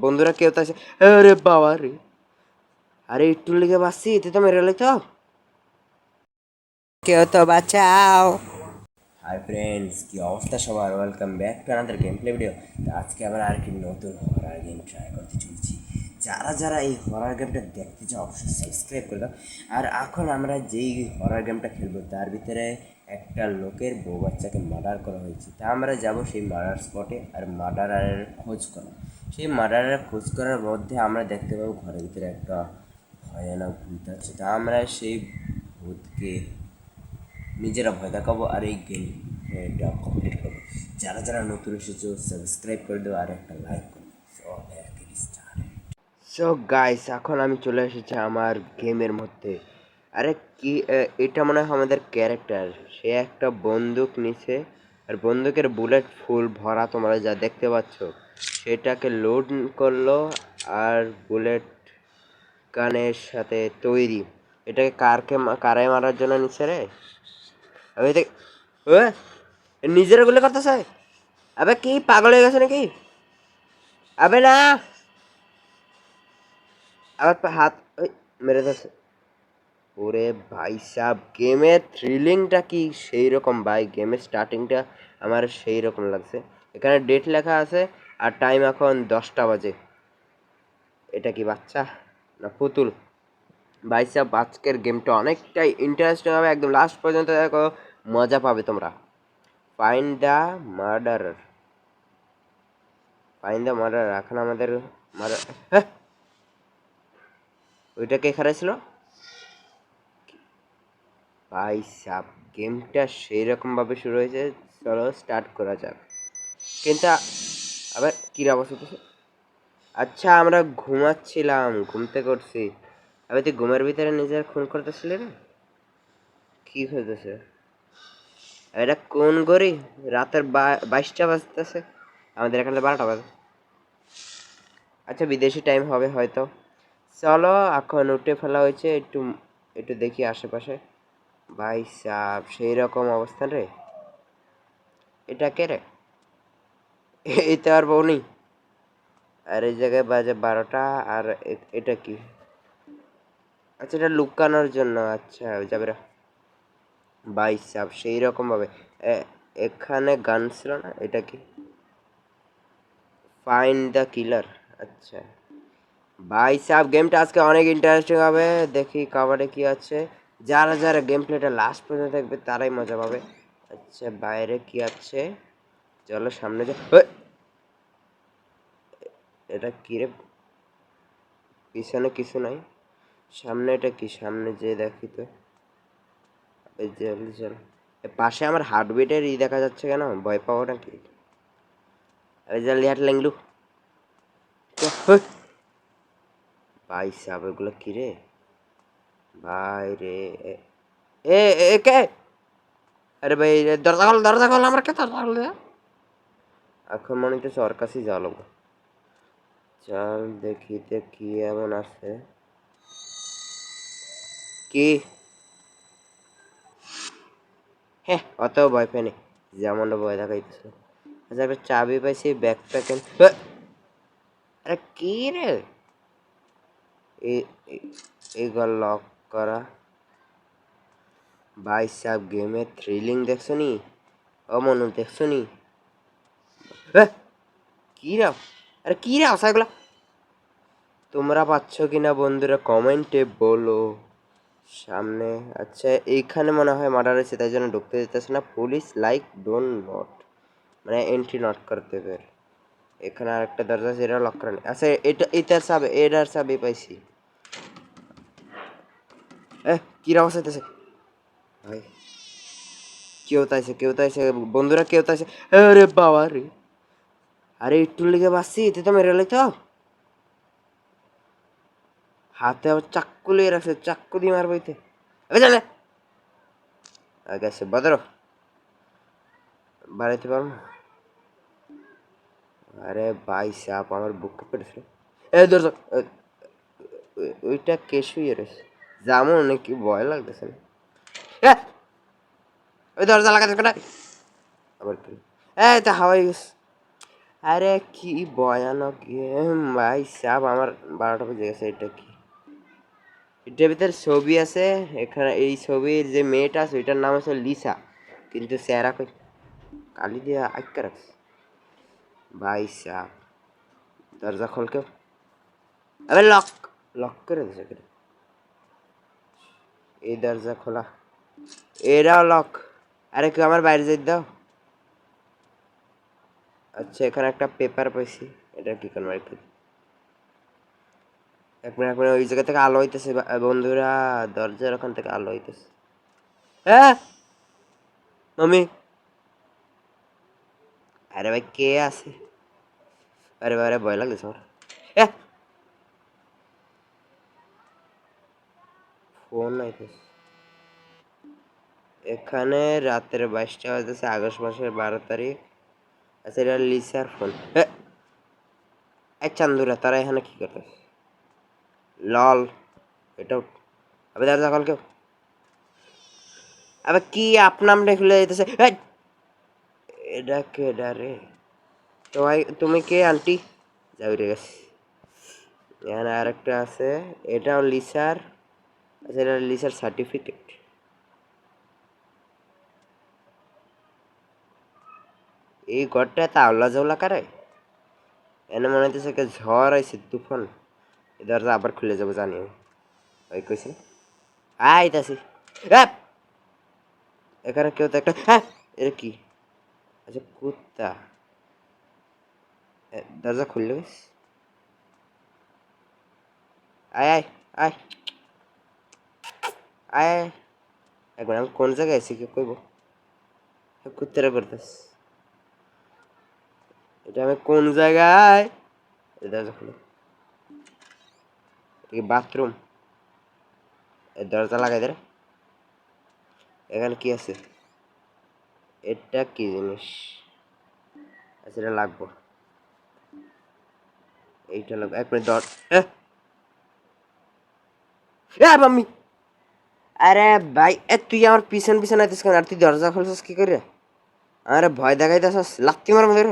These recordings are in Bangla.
বন্ধুরা কেউ তো আছে। আরে বাবা রে, আরে একটু লেগে বাঁচছি, এতে তো মেরে তো কেউ তো বাঁচাও। হাই ফ্রেন্ডস, কি অবস্থা সবার? Welcome back to another game play video. আজকে আমরা আর কি নতুন হরার গেম ট্রাই করতে চলছি। যারা যারা এই হরার গেমটা দেখতে চাও অবশ্যই সাবস্ক্রাইব করে দাও। আর এখন আমরা যেই হরার গেমটা খেলবো তার ভিতরে একটা লোকের বউ বাচ্চাকে মার্ডার করা হয়েছে। তা আমরা যাব সেই মার্ডার স্পটে আর মার্ডারের খোঁজ করা। সেই মার্ডারের খোঁজ করার মধ্যে আমরা দেখতে পাবো ঘরের ভিতরে একটা ভয়ানক ভূত আছে। তা আমরা সেই ভূতকে নিজেরা ভয় দেখাবো আর এই গেমটা কমপ্লিট করবো। যারা যারা নতুন এসেছো সাবস্ক্রাইব করে দেবো আর একটা লাইক করো। সো গাইস, এখন আমি চলে এসেছি আমার গেমের মধ্যে। আরে কি, এটা মনে হয় আমাদের ক্যারেক্টার। সে একটা বন্দুক নিছে আর বন্দুকের বুলেট ফুল ভরা, তোমরা যা দেখতে পাচ্ছ। সেটাকে লোড করলো আর বুলেট গানের সাথে তৈরি। এটাকে কারে মারার জন্য নিচ্ছে রে। আমি দেখ, ও নিজের গুলো করতেছে। আবে কি পাগল হয়ে গেছে নাকি? আবে না, আবার হাত মেরে দিচ্ছে। ওরে ভাই সাব, গেমের থ্রিলিংটা কি সেই রকম ভাই। গেমের স্টার্টিংটা আমার সেই রকম লাগছে। এখানে ডেট লেখা আছে আর টাইম এখন 10টা বাজে। এটা কি বাচ্চা না পুতুল? ভাই সাব, আজকের গেমটা অনেকটাই ইন্টারেস্টিং হবে। একদম লাস্ট পর্যন্ত দেখো, মজা পাবে তোমরা। Find the murderer. Find the murder. এখন আমাদের মার্ডার, হ্যাঁ ওইটা কে খারাপ ছিল ভাই সাব। গেমটা সেই রকম ভাবে শুরু হয়েছে। চলো স্টার্ট করা যাক। কিন্তু আবার কী অবস্থা হচ্ছে? আচ্ছা, আমরা ঘুমাচ্ছিলাম, ঘুমতে করছি। আবে তুই ঘুমের ভিতরে নিজের খুন করতেছিলি রে? কি হইতেছে এটা? কোন গড়ি? রাতের 22টা বাজতেছে, আমাদের এখানে 12টা বাজে। আচ্ছা, বিদেশি টাইম হবে হয়তো। চলো এখন উঠে ফেলা হয়েছে, একটু একটু দেখি আশেপাশে। ভাই সাব, সেই রকম অবস্থান রে। এটা কে রে? এই তো আর বউ নেই। আর এই জায়গায় বাজে 12টা। আর এটা কি? আচ্ছা, এটা লুকানোর জন্য। আচ্ছা যাবে রে। ভাই সাব, সেই রকম ভাবে এখানে গান ছিল না? এটা কি? Find the killer. আচ্ছা ভাই সাব, গেমটা আজকে অনেক ইন্টারেস্টিং হবে। দেখি কাবাডে কি আছে। যারা যারা গেম প্লেটা লাস্ট পর্যন্ত দেখবে তারাই মজা পাবে। আচ্ছা, বাইরে কি আছে? চলো সামনে যা। এটা কি রে? পিছনে কিছু নাই, সামনে এটা কি? সামনে যে দেখি তো। এই জলদি চল। পাশে আমার হার্টবিটের দেখা যাচ্ছে কেন? ভয় পাবো নাকি? আরে জলদি হাট লেংলু। ভাই সাব, এগুলো কি রে ভাই রে? এ এ কে? আরে ভাই, দরজা খোল, দরজা খোল, আমার কে দরজা খোল? এখন মনে হচ্ছে ওর কাছেই যাওয়া লাগবে। চল দেখিতে কি এমন আছে। কি? হ্যাঁ, অত ভয় পাই নি, যেমন ভয় দেখাইতেছে। আচ্ছা, একটা চাবি পাইছি, ব্যাগটা কেন? আরে কি রে? এগুলো লক করা। ভাই সাব, গেমের থ্রিলিং দেখছো নি? ও মনু, দেখছো নি? কি রাও? আরে কি রাও সাইগুলা? তোমরা পাচ্ছ কিনা বন্ধুরা কমেন্টে বলো। সামনে, আচ্ছা এইখানে মনে হয় মার্ডার হয়েছে, তাই জন্য ঢুকতে দিতেছে না। পুলিশ লাইক ডোন্ট নট, মানে এন্ট্রি নট করতে পারে। এখানে আরেকটা দরজা আছে, এটা লক করা নেই। আচ্ছা, এটার চাবি, এটার চাবি পাইছি। কি অবস্থা হইতেছে ভাই? কেউ তাইছে, কেউ তাইছে বন্ধুরা, কেউ তাইছে। আরে বাবা রে, আরে একটু লেগে বাঁচছি, এতে তো মেরে তো। হাতে আবার চাক্কু লিয়ে রাখছে, চাক্কু দিয়ে মারবো এতে। জানে গেছে বদর, বাড়াইতে পারবো না। আরে ভাই সাপ, আমার বুক পেটেছিল। ধর ওইটা কে শুয়ে রয়েছে? যেমন নাকি ভয় লাগতেছে না? ওই দরজা লাগাতে কেন? আবার কি? তা হাওয়াই গেছে। আরে কি ভয়ানক গেম ভাই সাব, আমার 12টা বেজে গেছে। এটা কি? এটার ভিতরে ছবি আছে। এখানে এই ছবির যে মেয়েটা আছে ওইটার নাম আছে লিসা, কিন্তু চেহারা কই কালি দিয়া আটকা রাখছে। ভাই সাব দরজা খোল কেউ। আরে লক, লক করে দিছে কেন? এই দরজা খোলা, এরাও লক। আরে কেউ আমার বাইরে যেতে দাও। আচ্ছা এখানে একটা পেপার পাইছি, এটা কি করবো? এক মিনিট ওই জায়গা থেকে আলো হইতেছে বন্ধুরা, দরজার ওখান থেকে আলো হইতেছে। হ্যাঁ মামি, আরে ভাই কে আছে? আরে ভাই ভয় লাগতেছে আমার। এ ফোন আইতেছে। এখানে রাতের 22টা বাজতেছে, আগস্ট মাসের 12 তারিখ। আচ্ছা এটা লিসার ফোন। এই চান্দুরা তারা এখানে কি করতে? লল, এটা আবে দরজা খোল কেউ। আবে কি আপনার নামটা খুলে যেতেছে? এটা কে রে? তো ভাই তুমি কে আন্টি? যাই রে গেছে। এখানে আরেকটা আছে, এটাও লিসার। আচ্ছা এটা লিসার সার্টিফিকেট। এই ঘরটা তাওলা জাওলা কারে? এনে মনে হইতেছে একটা ঝড় আইছে, তুফান। এই দরজা আবার খুলে যাবো জানি আমি। ওই কইছে আইতাছি। এখানে কেউ তো একটা, হ্যাঁ এটা কি? আচ্ছা কুত্তা। দরজা খুললে গেছে। আয় আয় আয় আয়। একবার আমি কোন জায়গায় আছি কেউ কইব? কুত্তারা করতেছ, এটা আমি কোন জায়গায়? দরজা খুলো। এটা কি বাথরুম? এই দরজা লাগাই দে রে। এখানে কি আছে? এটা কি জিনিস? আচ্ছা এটা লাগবো, এইটা লাগবে। এক মিনিট দর মাম্মি। আরে ভাই তুই আমার পিছন পিছন আইতিস কেন? আর তুই দরজা খুলছিস কি করে? আরে ভয় দেখাইতেছস, লাত্তি মার মধ্যে।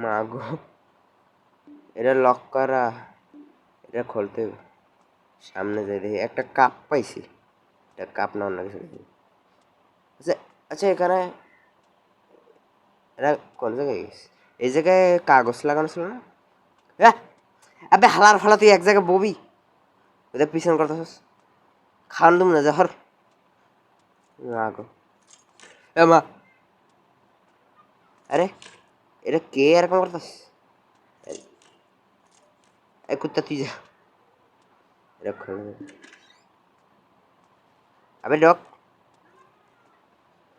মা গো, এটা লক করা, এটা খুলতে হবে। সামনে যাই দেখি একটা কাপ পাইছি। এটা কাপ না অন্য কিছু পাইছি। আচ্ছা আচ্ছা এখানে এটা কোন জায়গায় গেছে? এই জায়গায় কাগজ লাগানো ছিল না? আবে হালার ফালা, তুই এক জায়গায় ববি, ওদের পিছন করতেছস। খান দুম না জহর। মা গো, এ মা। আরে এটা কে এরকম করতেছ? এই কুত্তা তুই যা, এটা খুলে দে। আবে ডক,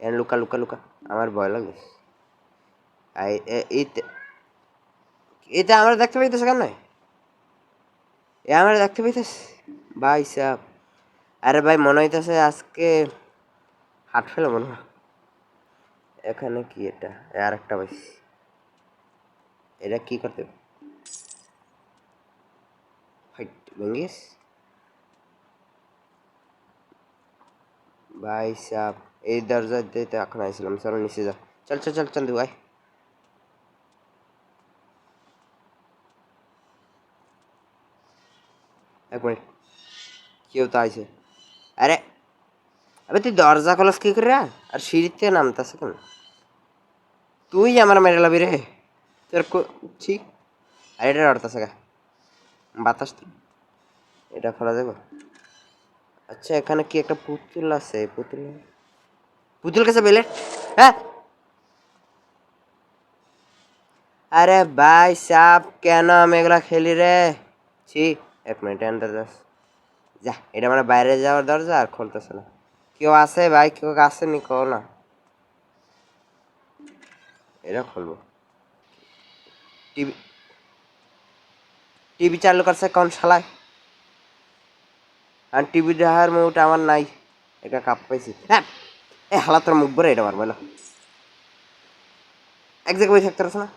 এ লুকা লুকা লুকা, আমার ভয় লাগে। এইতে এটা আমরা দেখতে পাইতেছে কেন? এ আমরা দেখতে পাইতেছে ভাই সাহেব। আরে ভাই মনে হইতেছে আজকে হাট ফেলে মনে হয়। এখানে কি এটা? আর একটা পাইছি, এটা কি করতে ফাইট ভেঙ্গিস? ভাই সাহেব এই দরজা দিতে এখন আইছিলাম, চলো নিচে যা। চল চল চল চল ভাই। এক মিনিট, কেউ তো আইছে। আরে আবে তুই দরজা খোলাস কি করে? আর সিঁড়ির থেকে নামতাছে কেন? তুই আমার মেরে লাবি রে তোর ঠিক। আর এটা লড়তাছে গা, বাতাস তো। এটা খোলা যাবে? আচ্ছা এখানে কি একটা পুতুল আছে? পুতুল, পুতুল কাছে বেলে। হ্যাঁ আরে ভাই সাপ, কেন আমি এগুলা খেলি রে? ছি। এক মিনিট এন্টার দাস। যা, এটা মানে বাইরে যাওয়ার দরজা, আর খুলতেছে না। কেউ আছে ভাই? কেউ আসেনি কো না। এটা খুলবো। টিভি, টিভি চালু করছে কোন শালায়? আর টিভি দেখার মুড আমার নাই। এটা কাপ পাইছি। হ্যাঁ এ হালা তোর মুখ ভরে এটা মারবে না। এক জায়গায় বসে থাকতে পারছ না?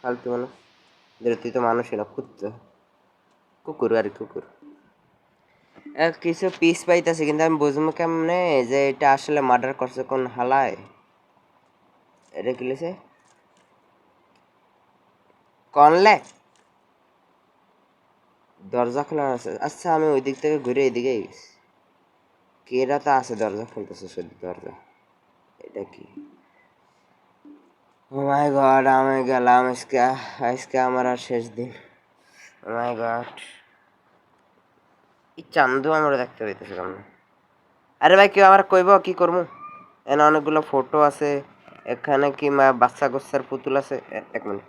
ফালতু মানুষ। তুই তো মানুষই না, কুত্তা, কুকুর আর কুকুর। কিছু পিস পাইতেছে কিন্তু আমি বুঝবো কেমনে যে এটা আসলে মার্ডার করছে কোন হালায়? এটা কি লিখেছে? কনলে দরজা খোলা আছে। আচ্ছা আমি ওই দিক থেকে ঘুরে এদিকে গেছি। কেরা তো আছে দরজা খুলতেছে শুধু দরজা। এটা কি? ও মাই গড, আমি গেলাম আজকে। আজকে আমার আর শেষ দিন। ও মাই গড, এই চান্দু আমরা দেখতে পাইতেছি কেমন? আরে ভাই কেউ আমার কইব কি করবো? এখানে অনেকগুলো ফটো আছে। এখানে কি বাচ্চা গোচ্চার পুতুল আছে। এক মিনিট,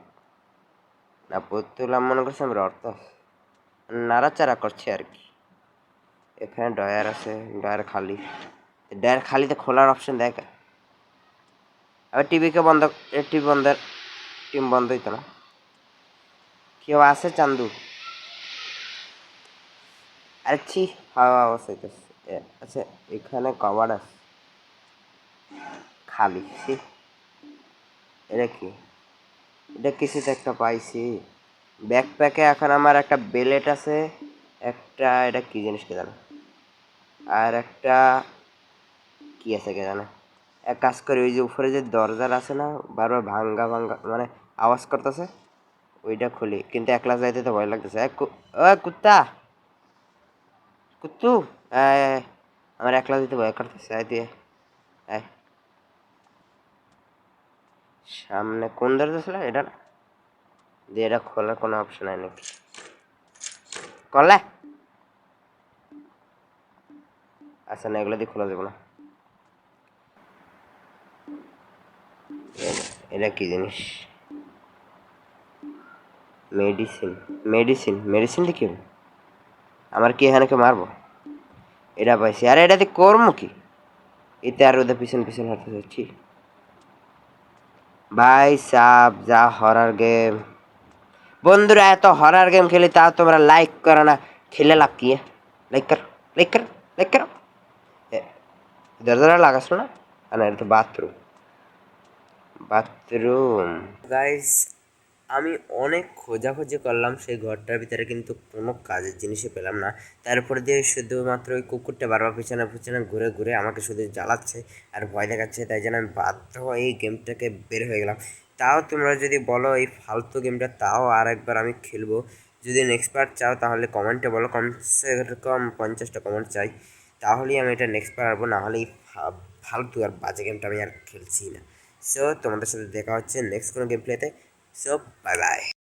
না পুতুল আমি মনে করছি আমরা অর্থ নাড়াচাড়া করছে আর কি। এখানে ডয়ার আছে, ডয়ার খালি। ডয়ার খালিতে খোলার অপশন দেখ। আবার টিভিকে বন্ধ, টিভি বন্ধ, টিম বন্ধ হইতো না। কেউ আছে চান্দু? আরে ছি, হাওয়া আওয়াজ হইতেছে। আচ্ছা এখানে কভার আছে খালি। ছি, এটা কি? এটা কিছুতে একটা পাইছি। ব্যাকপ্যাকে এখন আমার একটা বেলেট আছে, একটা এটা কি জিনিস কে জানো, আর একটা কি আছে কে জানে। এক কাজ করি, ওই যে উপরে যে দরজার আছে না, বারবার ভাঙ্গা ভাঙ্গা মানে আওয়াজ করতেছে, ওইটা খুলি। কিন্তু একলা যাইতে তো ভয় লাগতেছে। কুত্তা, কুত্তু, আমার একলা দিতে ভয় করতেছে। দিয়ে সামনে কোন দরজা ছিল এটা না? দিয়ে এটা খোলার কোনো অপশন হয় নাকি? করলে আচ্ছা না, এগুলো দিয়ে খোলা যাবে না। এটা কি জিনিস? মেডিসিন, মেডিসিন, মেডিসিন কি? আমার কি এখানে কে মারবো? এটা পাইছি। আরে এটাতে করবো কি? এতে আর ওদের পিছন পিছন হাঁটতে যাচ্ছি। ভাই সাব যা হরার গেম। বন্ধুরা এত হরার গেম খেলি তা তোমরা লাইক করো না, খেলে লাভ কি? লাইক কর, লাইক কর, লাইক করো। দরজাটা লাগাস না? না এটা তো বাথরুম, বাথরুম। গাইস আমি অনেক খোঁজাখুঁজি করলাম সেই ঘরটার ভিতরে, কিন্তু কোনো কাজের জিনিসই পেলাম না। তারপরে দিয়ে শুধুমাত্র ওই কুকুরটা বারবার পিছনে পিছনে ঘুরে ঘুরে আমাকে শুধু জ্বালাচ্ছে আর ভয় দেখাচ্ছে। তাই জন্য আমি বাধ্য হয়ে এই গেমটাকে বের হয়ে গেলাম। তাও তোমরা যদি বলো এই ফালতু গেমটা, তাও আর একবার আমি খেলবো। যদি নেক্সট পার্ট চাও তাহলে কমেন্টে বলো, কমসে কম 50টা কমেন্ট চাই, তাহলেই আমি এটা নেক্সট পার্ট পারবো। নাহলে এই ফালতু আর বাজে গেমটা আমি আর খেলছি না। সো তোমাদের সাথে দেখা হচ্ছে নেক্সট কোনো গেম প্লেতে। So bye bye.